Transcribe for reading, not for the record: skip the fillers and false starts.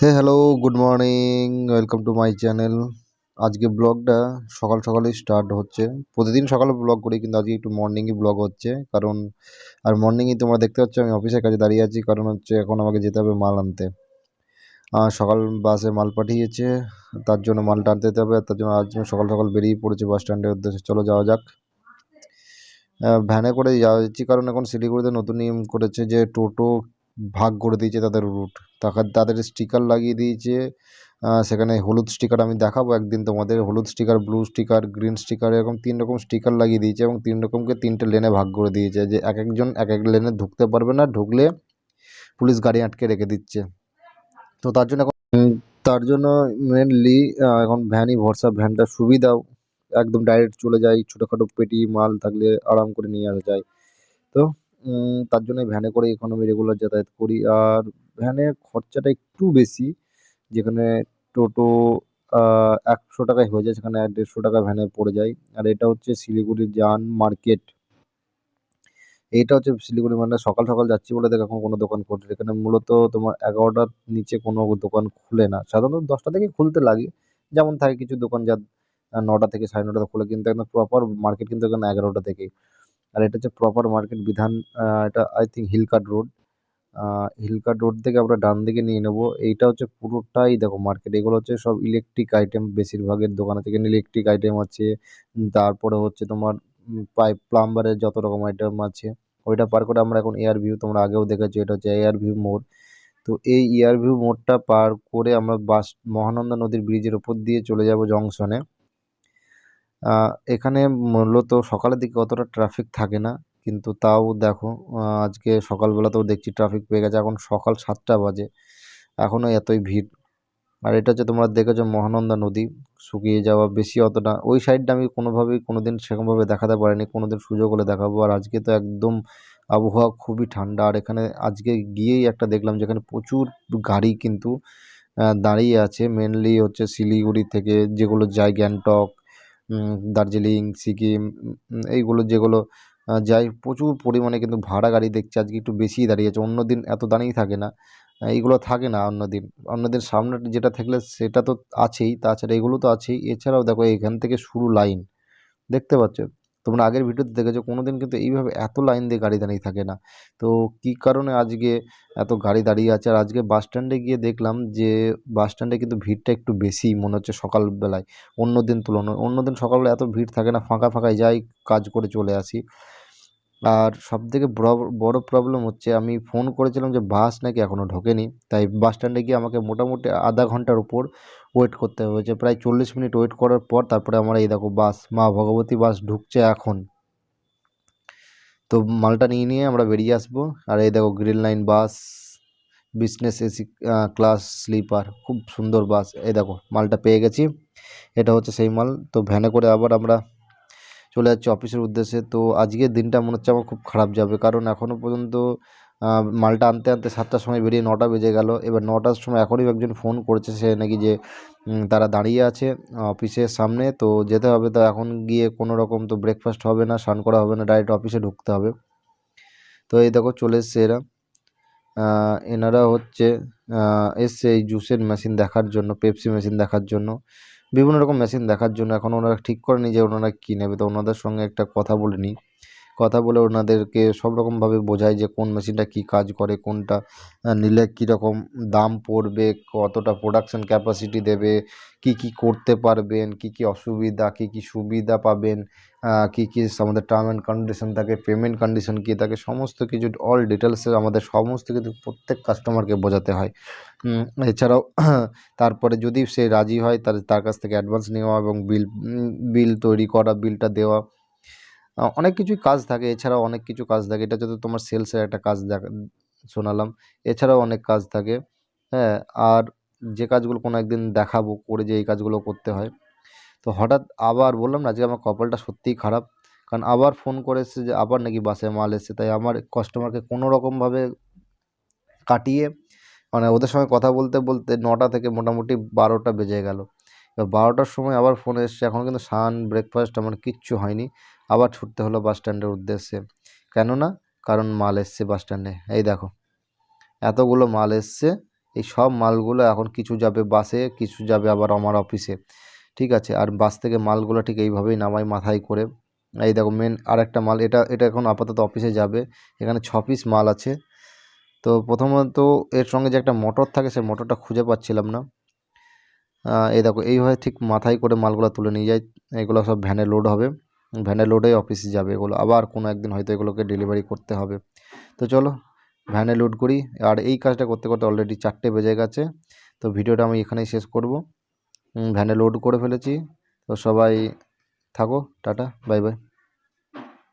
Hey hello, good morning, welcome to my channel. আজকে ব্লগটা সকাল সকালই স্টার্ট হচ্ছে। প্রতিদিন সকালে ব্লগ করি, কিন্তু আজকে একটু মর্নিংই ব্লগ হচ্ছে। কারণ আর মর্নিংই তোমরা দেখতে পাচ্ছ আমি অফিসের কাছে দাঁড়িয়ে আছি, কারণ হচ্ছে এখন আমাকে যেতে হবে মাল আনতে। সকাল বাসে মাল পাঠিয়েছে, তার জন্য মালটা আনতে যেতে হবে। তার জন্য আজ আমি সকাল সকাল বেরিয়ে পড়েছি বাস স্ট্যান্ডের উদ্দেশ্যে। চলো যাওয়া যাক। ভ্যানে করে যাচ্ছি, কারণ এখন শিলিগুড়িতে নতুন নিয়ম করেছে যে টোটো ভাগ করে দিয়েছে তাদের রুট। তাদের স্টিকার লাগিয়ে দিয়েছে। সেখানে হলুদ স্টিকার আমি দেখাবো একদিন তোমাদের। হলুদ sticker, blue sticker, green sticker, এরকম 3 রকম স্টিকার লাগিয়ে দিয়েছে এবং 3 রকমকে 3টে লেনে ভাগ করে দিয়েছে, যে এক একজন এক এক লেনে ঢুকতে পারবে না, ঢুকলে পুলিশ গাড়ি আটকে রেখে দিচ্ছে। তো তার জন্য মেনলি এখন ভ্যানই ভরসা। ভ্যানটা সুবিধাও, একদম ডাইরেক্ট চলে যায়, ছোটোখাটো পেটি মাল থাকলে আরাম করে নিয়ে আসা যায়। তো তার জন্যই ভ্যানে করে এখন আমি রেগুলার যাতায়াত করি। আর ভ্যানের খরচাটা একটু বেশি, যেখানে টোটো 100 টাকায় হয়ে যায়, সেখানে 150 টাকা ভ্যানে পড়ে যায়। আর এটা হচ্ছে শিলিগুড়ির যান মার্কেট। এইটা হচ্ছে শিলিগুড়ি, মানে সকাল সকাল যাচ্ছি বলে দেখ এখন কোনো দোকান খুলছে এখানে। মূলত তোমার 11টার নিচে কোনো দোকান খুলে না, সাধারণত 10টা থেকে খুলতে লাগে। যেমন থাকে কিছু দোকান যা 9টা থেকে 9:30 খুলে, কিন্তু একদম প্রপার মার্কেট কিন্তু এখানে 11টা থেকে। আর এটা হচ্ছে প্রপার মার্কেট বিধান। এটা I think Hill Cart road. Hill Cart road থেকে আমরা ডান দিকে নিয়ে নেব। এইটা হচ্ছে পুরোটাই দেখো মার্কেট। এগুলো হচ্ছে সব ইলেকট্রিক আইটেম, বেশিরভাগের দোকান আছে এখানে ইলেকট্রিক আইটেম আছে। তারপরে হচ্ছে তোমার পাইপ প্লাম্বারের যত রকম আইটেম আছে। ওইটা পার করে আমরা এখন এয়ার ভিউ, তোমরা আগেও দেখেছো, এটা হচ্ছে এয়ার ভিউ মোড়। তো এই এয়ার ভিউ মোড়টা পার করে আমরা মহানন্দা নদীর ব্রিজের উপর দিয়ে চলে যাব জংশনে। এখানে মূলত সকালের দিকে অতটা ট্রাফিক থাকে না, কিন্তু তাও দেখো আজকে সকালবেলাতেও দেখছি ট্রাফিক পেয়ে গেছে। এখন সকাল 7টা বাজে, এখনও এতই ভিড়। আর এটা হচ্ছে তোমরা দেখেছো মহানন্দা নদী শুকিয়ে যাওয়া, বেশি অতটা ওই সাইডটা আমি কোনোভাবেই কোনোদিন সেরকমভাবে দেখাতে পারিনি, কোনোদিন সুযোগ হলে দেখাবো। আর আজকে তো একদম আবহাওয়া খুবই ঠান্ডা। আর এখানে আজকে গিয়েই একটা দেখলাম যেখানে প্রচুর গাড়ি কিন্তু দাঁড়িয়ে আছে, মেনলি হচ্ছে শিলিগুড়ি থেকে যেগুলো যায় গ্যাংটক, দার্জিলিং, সিকিম, এইগুলো যেগুলো যায়, প্রচুর পরিমাণে কিন্তু ভাড়া গাড়ি দেখছি আজকে একটু বেশিই দাঁড়িয়েছে। অন্যদিন এত দাঁড়িয়ে থাকে না, এইগুলো থাকে না অন্যদিন। অন্যদিন সামনে যেটা থাকলে সেটা তো আছেই, তাছাড়া এগুলো তো আছেই। এছাড়াও দেখো এখান থেকে শুরু লাইন, দেখতে পাচ্ছ? তোমরা আগের ভিডিওতে দেখেছো, কোনোদিন কিন্তু এইভাবে এত লাইন দিয়ে গাড়ি দাঁড়িয়ে থাকে না। তো কী কারণে আজকে এত গাড়ি দাঁড়িয়ে আছে? আর আজকে বাস স্ট্যান্ডে গিয়ে দেখলাম যে বাস স্ট্যান্ডে কিন্তু ভিড়টা একটু বেশিই মনে হচ্ছে সকালবেলায়, অন্য দিন তুলনায়। অন্য দিন সকালবেলা এত ভিড় থাকে না, ফাঁকা ফাঁকায় যাই, কাজ করে চলে আসি। আর সবথেকে বড় বড় প্রবলেম হচ্ছে, আমি ফোন করেছিলাম যে বাস নাকি এখনও ঢোকেনি, তাই বাস স্ট্যান্ডে গিয়ে আমাকে মোটামুটি আধা ঘন্টার উপর ওয়েট করতে হয়েছে। প্রায় 40 মিনিট ওয়েট করার পর তারপরে আমার এই দেখো বাস, মা ভগবতী বাস ঢুকছে এখন। তো মালটা নিয়ে নিয়ে আমরা বেরিয়ে আসবো। আর এই দেখো গ্রিন লাইন বাস, বিজনেস এসি ক্লাস স্লিপার, খুব সুন্দর বাস। এই দেখো মালটা পেয়ে গেছি, এটা হচ্ছে সেই মাল। তো ভ্যানে করে আবার আমরা চলে যাচ্ছি অফিসের উদ্দেশ্যে। তো আজকের দিনটা মনে হচ্ছে আমার খুব খারাপ যাবে, কারণ এখনও পর্যন্ত মালটা আনতে আনতে 7টার সময় বেরিয়ে 9টা বেজে গেল। এবার 9টার সময় এখনই একজন ফোন করেছে, সে নাকি যে তারা দাঁড়িয়ে আছে অফিসের সামনে, তো যেতে হবে। তো এখন গিয়ে কোনো রকম তো ব্রেকফাস্ট হবে না, স্নান করা হবে না, ডাইরেক্ট অফিসে ঢুকতে হবে। তো এই দেখো চলে এসছে এরা। এনারা হচ্ছে এসছে এই জুসের মেশিন দেখার জন্য, পেপসি মেশিন দেখার জন্য, বিভিন্ন রকম মেশিন দেখার জন্য। এখন ওনারা ঠিক করেনি যে ওনারা কী নেবে, তো ওনাদের সঙ্গে একটা কথা বলে নিই। কথা বলে ওনাদেরকে সব রকমভাবে বোঝাই যে কোন মেশিনটা কী কাজ করে, কোনটা নিলে কীরকম দাম পড়বে, কতটা প্রোডাকশন ক্যাপাসিটি দেবে, কি কি করতে পারবেন, কি কি অসুবিধা, কি কি সুবিধা পাবেন, কি কি আমাদের টার্ম অ্যান্ড কন্ডিশন থাকে, পেমেন্ট কন্ডিশন কী থাকে, সমস্ত কিছু অল ডিটেলসে আমাদের সমস্ত কিছু প্রত্যেক কাস্টমারকে বোঝাতে হয়। এছাড়াও তারপরে যদি সে রাজি হয় তাহলে তার কাছ থেকে অ্যাডভান্স নেওয়া এবং বিল তৈরি করা, বিলটা দেওয়া, অনেক কিছুই কাজ থাকে। এছাড়াও অনেক কিছু কাজ থাকে, এটা যদি তোমার সেলসের একটা কাজ শোনালাম। এছাড়াও অনেক কাজ থাকে, হ্যাঁ। আর যে কাজগুলো কোনো একদিন দেখাবো করে, যে এই কাজগুলো করতে হয়। তো হঠাৎ আবার বললাম না আজকে আমার কপালটা সত্যিই খারাপ, কারণ আবার ফোন করে এসেছে যে আবার নাকি বাসে মাল এসেছে। তাই আমার কাস্টমারকে কোনো রকমভাবে কাটিয়ে, মানে ওদের সঙ্গে কথা বলতে বলতে 9টা থেকে মোটামুটি 12টা বেজে গেল। এবার 12টার সময় আবার ফোন এসছে, এখনও কিন্তু স্নান ব্রেকফাস্ট আমার কিচ্ছু হয়নি। আবার ছুটতে হলো বাস স্ট্যান্ডের উদ্দেশ্যে। কেননা কারণ মাল এসছে বাস স্ট্যান্ডে, এই দেখো এতগুলো মাল এসছে। এই সব মালগুলো এখন কিছু যাবে বাসে, কিছু যাবে আবার আমার অফিসে, ঠিক আছে। আর বাস থেকে মালগুলো ঠিক এইভাবেই নামাই মাথায় করে। এই দেখো মেন আরেকটা মাল, এটা এটা এখন আপাতত অফিসে যাবে। এখানে 6 পিস মাল আছে। তো প্রথমত এর সঙ্গে যে একটা মোটর থাকে সেই মোটরটা খুঁজে পাচ্ছিলাম না। এই দেখো এইভাবে ঠিক মাথায় করে মালগুলো তুলে নিয়ে যায়। এগুলো সব ভ্যানে লোড হবে, ভ্যানে লোড হয়ে অফিসে যাবে। এগুলো আবার কোনো একদিন হয়তো এগুলোকে ডেলিভারি করতে হবে। তো চলো ভ্যানে লোড করি। আর এই কাজটা করতে করতে অলরেডি 4টে বেজে গেছে। তো ভিডিওটা আমি এখানেই শেষ করব। ভ্যানে লোড করে ফেলেছি। তো সবাই থাকো, টাটা, বাই বাই।